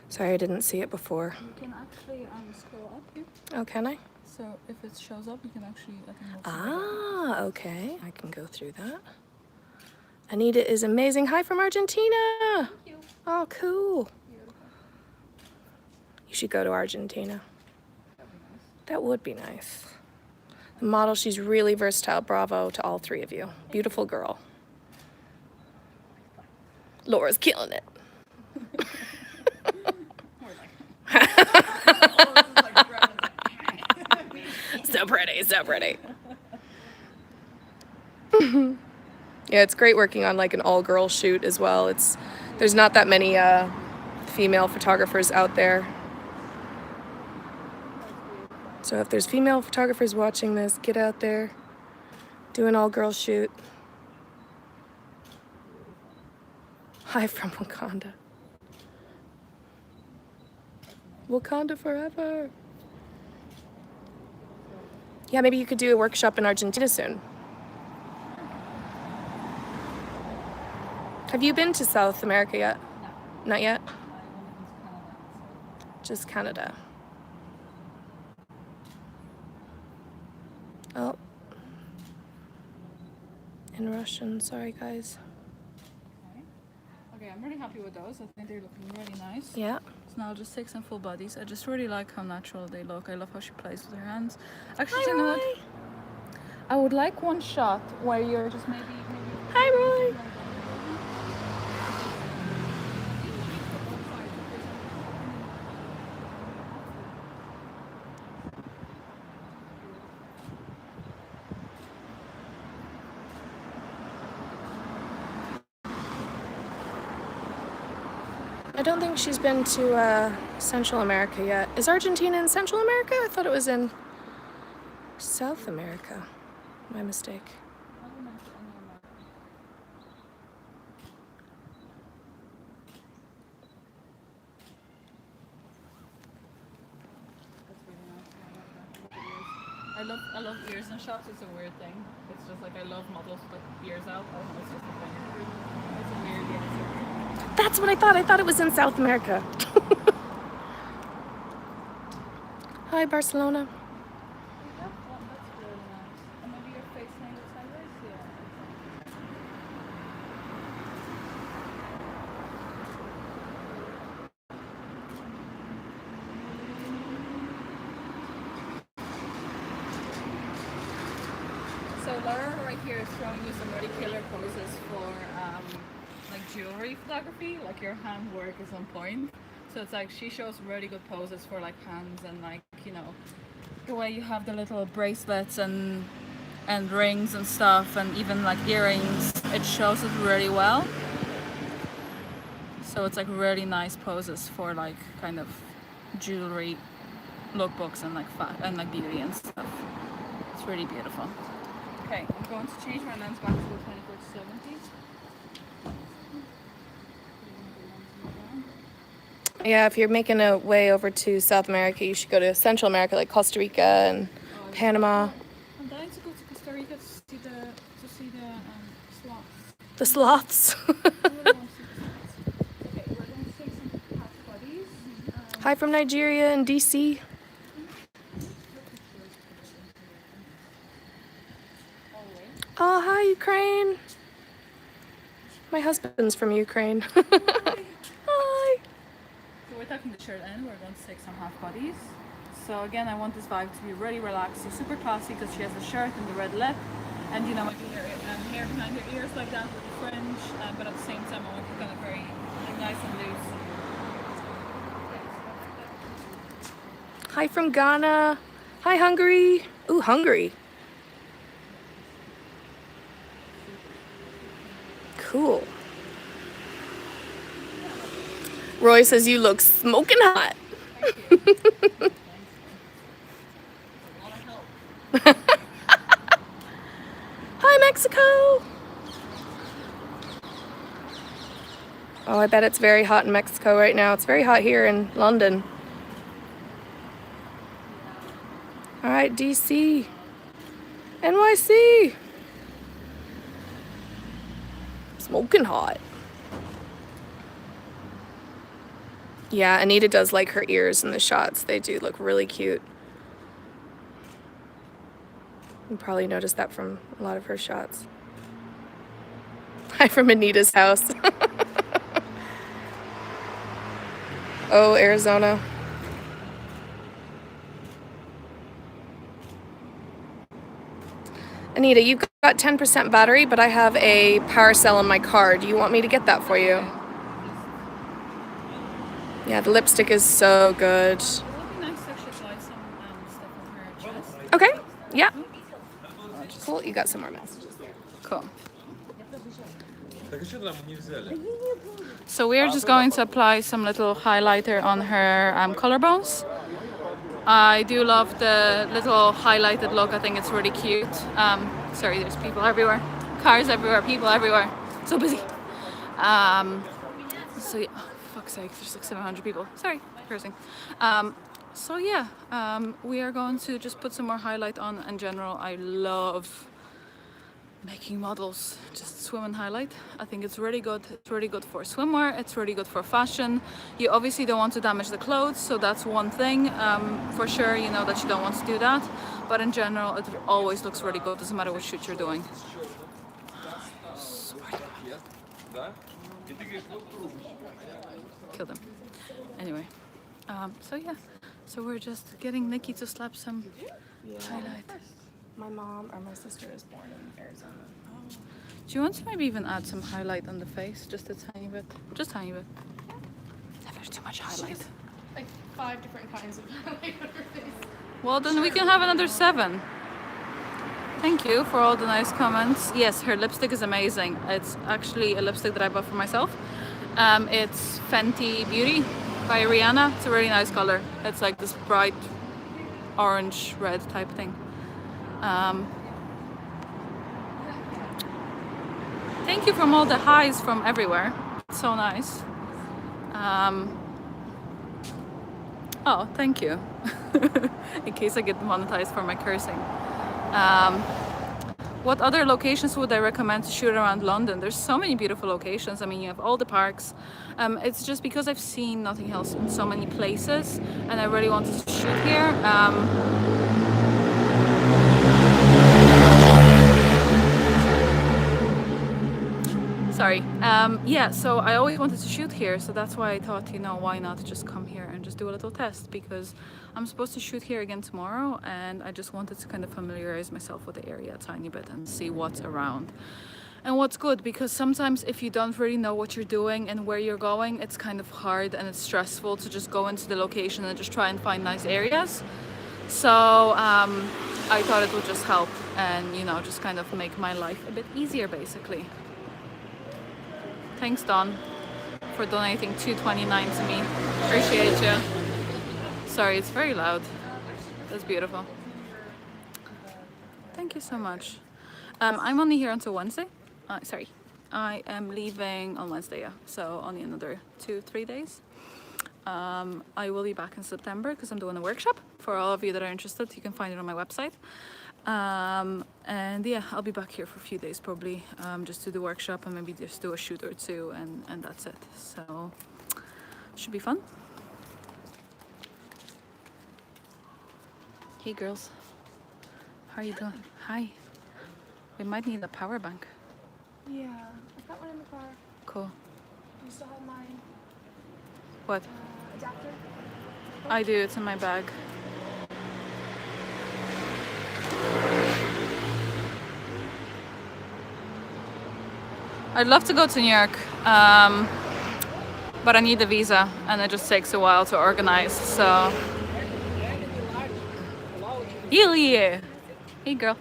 Sorry, I didn't see it before. You can actually scroll up here. Oh, can I? So if it shows up, you can actually, I think we'll see Ah, okay. I can go through that. Anita is amazing. Hi from Argentina. Thank you. Oh, cool. Beautiful. You should go to Argentina. That'd be nice. That would be nice. The model, she's really versatile. Bravo to all three of you. Beautiful girl. Laura's killing it. So pretty, so pretty. Yeah, it's great working on like an all-girl shoot as well. There's not that many female photographers out there. So if there's female photographers watching this, get out there, do an all-girl shoot. Hi from Wakanda. Wakanda forever. Yeah, maybe you could do a workshop in Argentina soon. Have you been to South America yet? No, Not yet? I only went to Canada. Just Canada. Oh. In Russian, sorry guys. Okay. Okay, I'm really happy with those. I think they're looking really nice. Yeah. So now I'll just take some full bodies. I just really like how natural they look. I love how she plays with her hands. Actually, Hi, you know what? Roy. I would like one shot where you're just maybe Hi, Roy. I don't think she's been to Central America yet. Is Argentina in Central America? I thought it was in South America. My mistake. I love ears in shots. It's a weird thing. It's just like I love models with ears out. I don't know, it's just a thing. It's a weird, yeah, it's a weird. That's what I thought. I thought it was in South America. Hi, Barcelona. That's really nice. And maybe your face hang it sideways? Yeah. So Laura right here is showing you some really killer poses for like jewelry photography. Like your handwork is on point. So it's like she shows really good poses for like hands and like, you know, the way you have the little bracelets and rings and stuff and even like earrings. It shows it really well. So it's like really nice poses for like kind of jewelry lookbooks and like beauty and stuff. It's really beautiful. Okay, I'm going to change my lens back to the 24-70. Yeah, if you're making a way over to South America, you should go to Central America, like Costa Rica and Panama. I'm dying to go to Costa Rica to see the sloths. The sloths. I really want to see the sloths. Okay, we're going to take some half buddies. Hi from Nigeria and DC. Oh, hi, Ukraine. My husband's from Ukraine. Hi. So we're tucking the shirt in. We're going to take some half bodies. So again, I want this vibe to be really relaxed, so super classy because she has the shirt and the red lip, and you know, maybe her hair behind her ears like that with the fringe. But at the same time, I want it kind of very like, nice and loose. Hi from Ghana. Hi, Hungary. Ooh, Hungary. Cool. Roy says you look smoking hot. Hi, Mexico. Oh, I bet it's very hot in Mexico right now. It's very hot here in London. All right, DC. NYC. Smoking hot. Yeah, Anita does like her ears in the shots. They do look really cute. You probably noticed that from a lot of her shots. Hi from Anita's house. Oh, Arizona. Anita, you've got 10% battery, but I have a power cell on my car. Do you want me to get that for you? Yeah, the lipstick is so good. It would be nice to actually apply some stuff on her chest. Okay, yeah. Cool, you got some more messages there. Cool. So we're just going to apply some little highlighter on her collarbones. I do love the little highlighted look. I think it's really cute. Sorry, there's people everywhere. Cars everywhere, people everywhere. So busy. So yeah, oh, fuck's sake, there's like 700 people. Sorry, cursing. So yeah, we are going to just put some more highlight on in general. I love making models just swim and highlight. I think it's really good. It's really good for swimwear. It's really good for fashion. You obviously don't want to damage the clothes, so that's one thing for sure. You know that you don't want to do that. But in general, it always looks really good. Doesn't matter what shoot you're doing. Kill them. Anyway, so yeah. So we're just getting Nikki to slap some highlight. My mom or my sister is born in Arizona. Do you want to maybe even add some highlight on the face? Just a tiny bit. Just tiny bit. If there's too much highlight. Like 5 different kinds of highlight on her face. Well, then we can have another 7. Thank you for all the nice comments. Yes, her lipstick is amazing. It's actually a lipstick that I bought for myself. It's Fenty Beauty by Rihanna. It's a really nice color. It's like this bright orange red type thing. Thank you from all the highs from everywhere. It's so nice. Oh, thank you. In case I get monetized for my cursing. What other locations would I recommend to shoot around London? There's so many beautiful locations. I mean, you have all the parks. It's just because I've seen Notting Hill in so many places and I really wanted to shoot here. Sorry. Yeah, so I always wanted to shoot here, so that's why I thought, you know, why not just come here and just do a little test, because I'm supposed to shoot here again tomorrow and I just wanted to kind of familiarize myself with the area a tiny bit and see what's around. And what's good, because sometimes if you don't really know what you're doing and where you're going, it's kind of hard and it's stressful to just go into the location and just try and find nice areas. So I thought it would just help and, you know, just kind of make my life a bit easier basically. Thanks, Don, for donating $2.29 to me. Appreciate you. Sorry, it's very loud. That's beautiful. Thank you so much. I'm only here until Wednesday. Sorry, I am leaving on Wednesday, yeah. So only another 2-3 days. I will be back in September because I'm doing a workshop. For all of you that are interested, you can find it on my website. And yeah, I'll be back here for a few days probably, just to do the workshop and maybe just do a shoot or two, and that's it. So should be fun. Hey girls, how are you doing? Hi. We might need a power bank. Yeah, I've got one in the car. Cool. You still have mine What? adapter? I do, it's in my bag. I'd love to go to New York, but I need a visa and it just takes a while to organize, so. Yeah. Hey girl.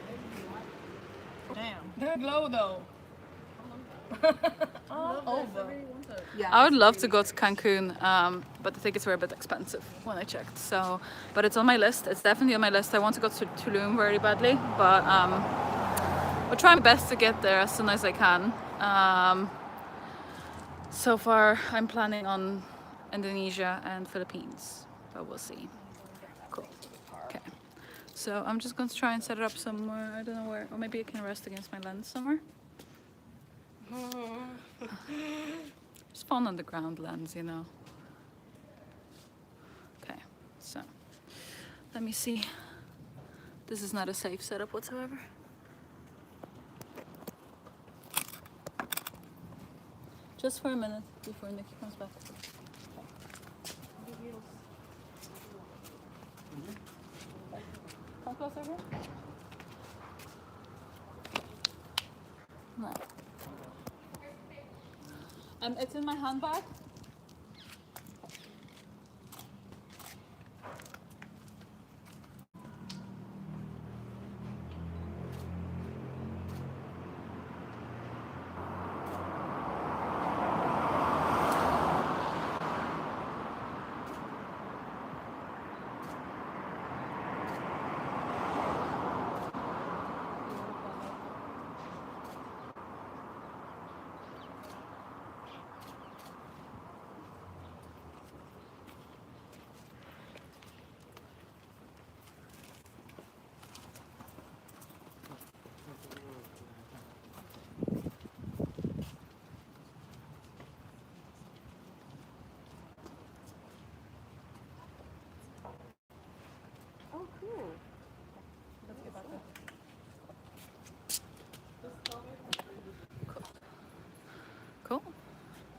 Damn. They're low though. Over. Yeah. I would love to go to Cancun, but the tickets were a bit expensive when I checked. So, but it's on my list. It's definitely on my list. I want to go to Tulum very badly, but I'll try my best to get there as soon as I can. So far, I'm planning on Indonesia and Philippines, but we'll see. Cool. Okay. So I'm just going to try and set it up somewhere. I don't know where, or maybe I can rest against my lens somewhere. Just fall on the ground lens, you know. Okay, so let me see. This is not a safe setup whatsoever. Just for a minute before Nikki comes back. Come closer here. No. It's in my handbag.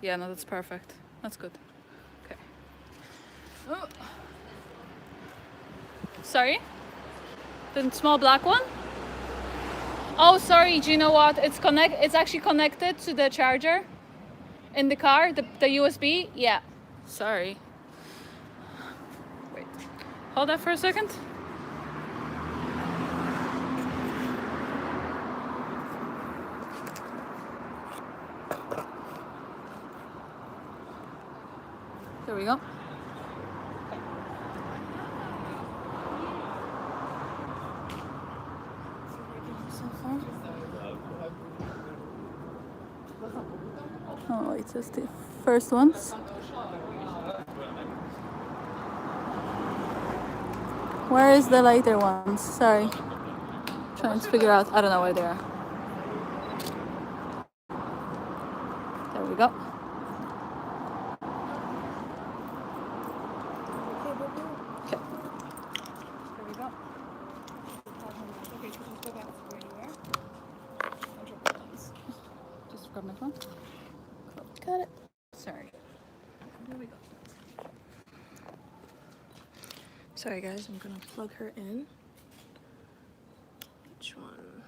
Yeah, no, that's perfect. That's good. Okay. Oh. Sorry? The small black one? Oh, sorry. Do you know what? It's actually connected to the charger in the car, the USB. Yeah. Sorry. Wait. Hold that for a second. There we go. Oh, it's just the first ones. Where is the later ones? Sorry. Trying to figure out. I don't know where they are. There we go. Okay. There we go. Okay, could you go back to where you were? I'll drop the lens. Just grab my phone. Cool. Got it. Sorry. There we go. Sorry guys, I'm gonna plug her in. Which one?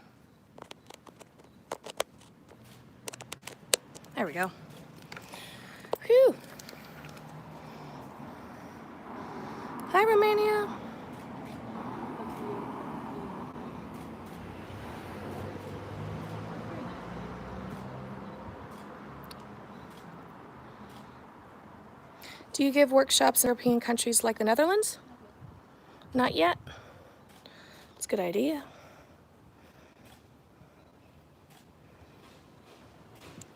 There we go. Whew. Hi, Romania. Do you give workshops in European countries like the Netherlands? Not yet. It's a good idea.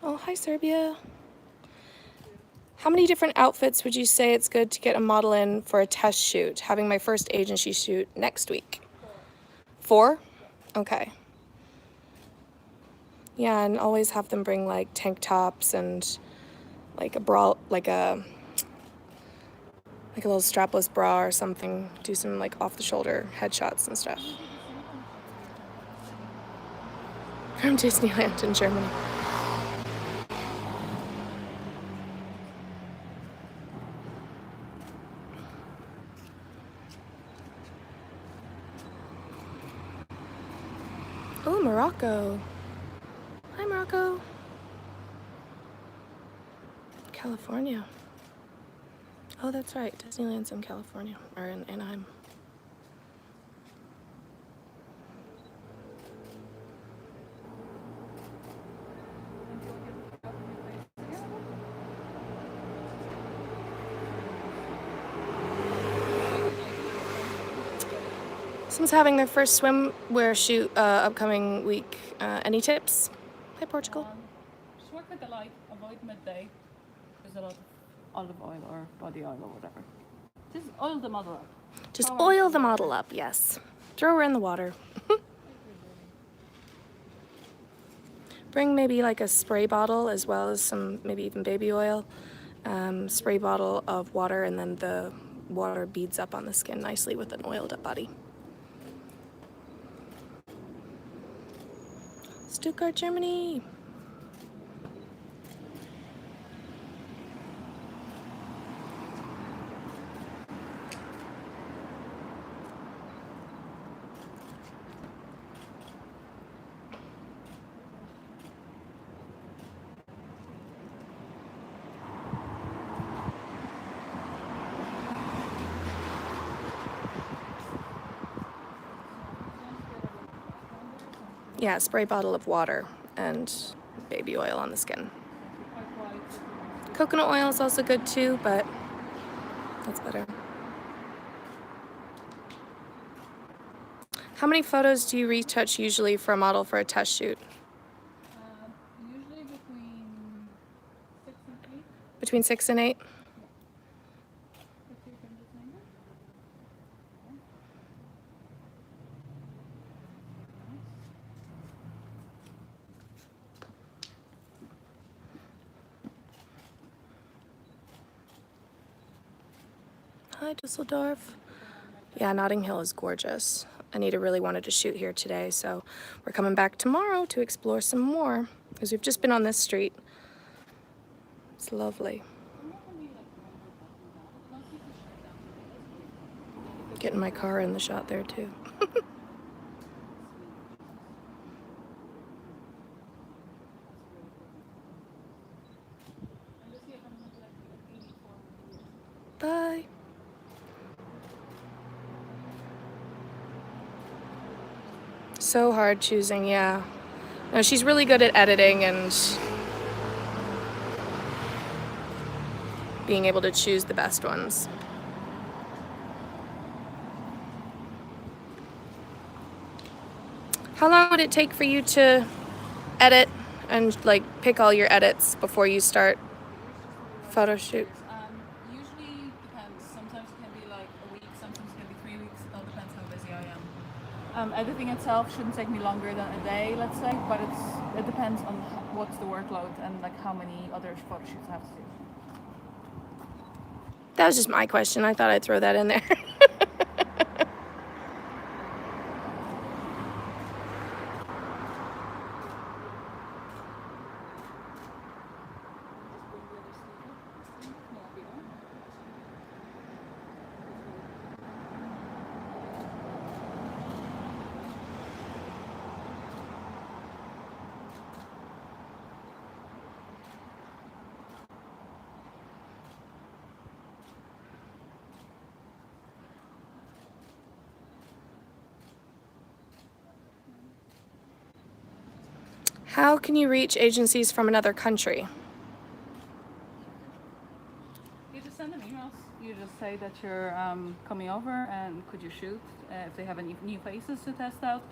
Oh, hi, Serbia. How many different outfits would you say it's good to get a model in for a test shoot? Having my first agency shoot next week. 4? Okay. Yeah, and always have them bring like tank tops and like a bra, like a little strapless bra or something. Do some like off the shoulder headshots and stuff. From Disneyland in Germany. Oh, Morocco. Hi, Morocco. California. Oh, that's right. Disneyland's in California, or in Anaheim. Someone's having their first swimwear shoot upcoming week. Any tips? Hi, Portugal. Just work with the light. Avoid midday. There's a lot of olive oil or body oil or whatever. Just oil the model up. Just oil the model up, yes. Throw her in the water. Bring maybe like a spray bottle as well as some, maybe even baby oil. Spray bottle of water, and then the water beads up on the skin nicely with an oiled up body. Stuttgart, Germany. Yeah, spray bottle of water and baby oil on the skin. Coconut oil is also good too, but that's better. How many photos do you retouch usually for a model for a test shoot? Usually between 6 and 8. Between 6 and 8? If you can just name it. Hi, Dusseldorf. Yeah, Notting Hill is gorgeous. Anita really wanted to shoot here today, so we're coming back tomorrow to explore some more, because we've just been on this street. It's lovely. Getting my car in the shot there too. Bye. So hard choosing, yeah. No, she's really good at editing and being able to choose the best ones. How long would it take for you to edit and like pick all your edits before you start Photoshoot? Usually depends. Sometimes it can be like a week, sometimes it can be 3 weeks. It all depends how busy I am. Editing itself shouldn't take me longer than a day, let's say, but it depends on what's the workload and like how many other photo shoots I have to do. That was just my question. I thought I'd throw that in there. How can you reach agencies from another country? You just send them emails. You just say that you're coming over and could you shoot if they have any new faces to test out.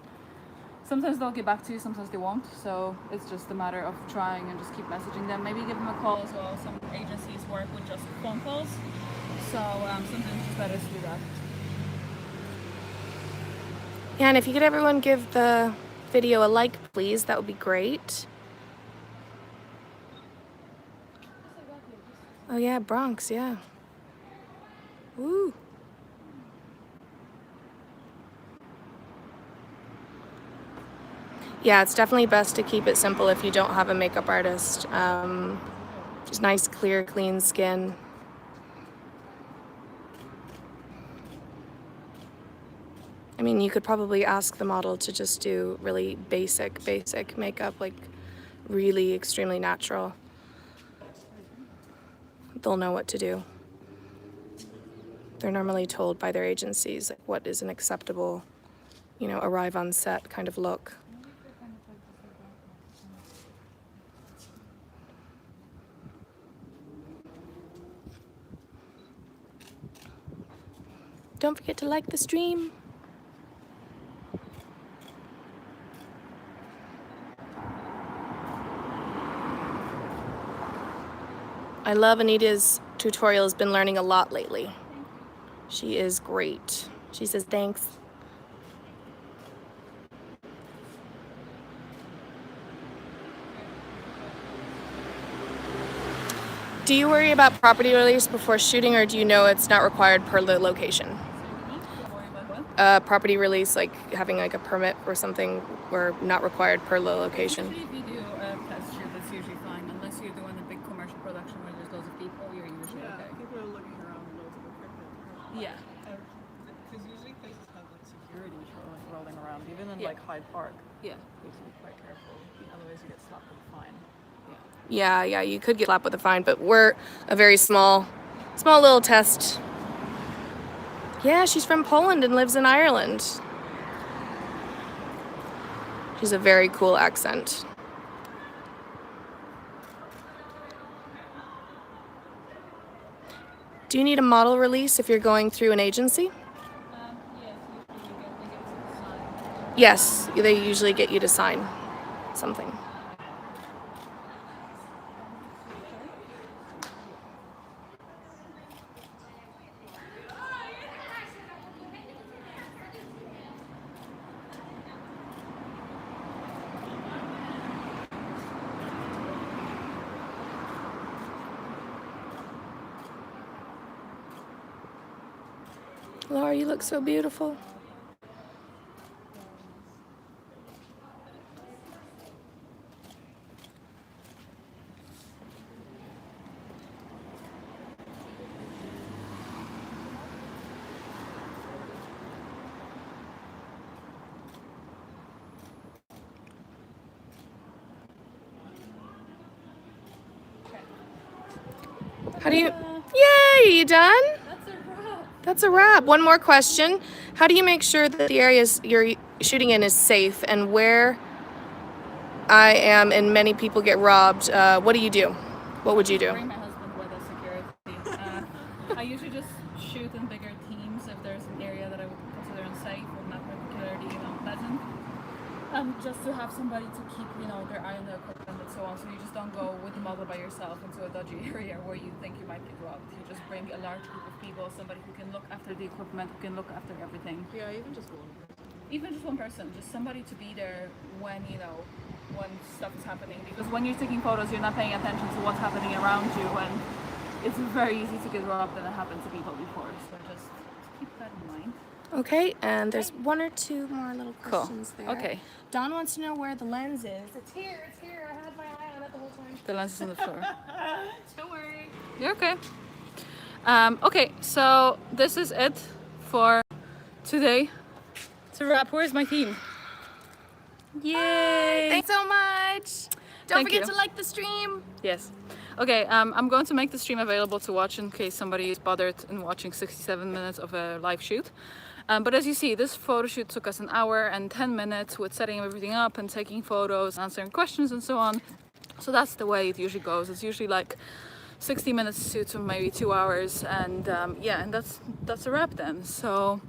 Sometimes they'll get back to you, sometimes they won't. So it's just a matter of trying and just keep messaging them. Maybe give them a call as well. Some agencies work with just phone calls. So sometimes it's better to do that. Yeah, and if you could everyone give the video a like, please, that would be great. Oh yeah, Bronx, yeah. Woo. Yeah, it's definitely best to keep it simple if you don't have a makeup artist. Just nice, clear, clean skin. I mean, you could probably ask the model to just do really basic makeup, like really extremely natural. They'll know what to do. They're normally told by their agencies like, what is an acceptable, arrive on set kind of look. Don't forget to like the stream. I love Anita's tutorials. Been learning a lot lately. She is great. She says thanks. Do you worry about property release before shooting, or do you know it's not required per the location? Worry about what? Property release, like having like a permit or something, or not required per the location. Usually if you do a test shoot, that's usually fine. Unless you're doing a big commercial production where there's loads of people, you're usually okay. People are looking around loads of equipment. Yeah. Because usually places have like security rolling around, even in like Hyde Park. Yeah. You have to be quite careful, otherwise you get slapped with a fine. Yeah, you could get slapped with a fine, but we're a very small little test. Yeah, she's from Poland and lives in Ireland. She's a very cool accent. Do you need a model release if you're going through an agency? Yes, they usually get you to sign something. Laura, you look so beautiful. How do you... Yay, you done? That's a wrap. That's a wrap. One more question. How do you make sure that the areas you're shooting in is safe? And where I am and many people get robbed, what do you do? What would you do? Bring my husband with as security. I usually just shoot in bigger teams if there's an area that I would consider unsafe or not particularly, pleasant. Just to have somebody to keep, their eye on the equipment and so on. So you just don't go with the model by yourself into a dodgy area where you think you might get robbed. You just bring a large group of people, somebody who can look after the equipment, who can look after everything. Yeah, even just one. Even just one person, just somebody to be there when, when stuff is happening. Because when you're taking photos, you're not paying attention to what's happening around you, and it's very easy to get robbed, and it happened to people before. So just keep that in mind. Okay, and there's one or two more little questions there. Okay. Don wants to know where the lens is. It's here. I had my eye on it the whole time. The lens is on the floor. Don't worry. You're okay. Okay, so this is it for today. It's a wrap. Where's my team? Yay! Thanks so much. Don't Thank forget you. to like the stream. Yes. Okay, I'm going to make the stream available to watch in case somebody is bothered in watching 67 minutes of a live shoot. But as you see, this photo shoot took us 1 hour and 10 minutes with setting everything up and taking photos, answering questions and so on. So that's the way it usually goes. It's usually like 60 minutes to maybe 2 hours, and yeah, and that's a wrap then. So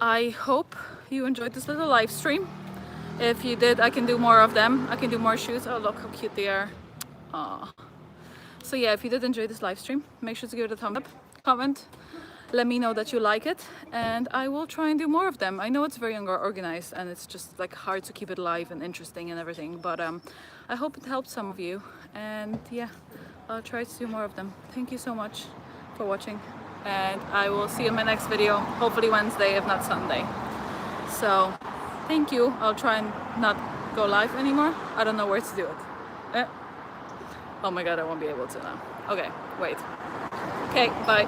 I hope you enjoyed this little live stream. If you did, I can do more of them. I can do more shoots. Oh, look how cute they are. Aww. So yeah, if you did enjoy this live stream, make sure to give it a thumbs up, comment, let me know that you like it, and I will try and do more of them. I know it's very organized and it's just like hard to keep it live and interesting and everything, but I hope it helped some of you, and yeah, I'll try to do more of them. Thank you so much for watching, and I will see you in my next video, hopefully Wednesday, if not Sunday. So thank you. I'll try and not go live anymore. I don't know where to do it. Oh my god, I won't be able to now. Okay, wait. Okay, bye.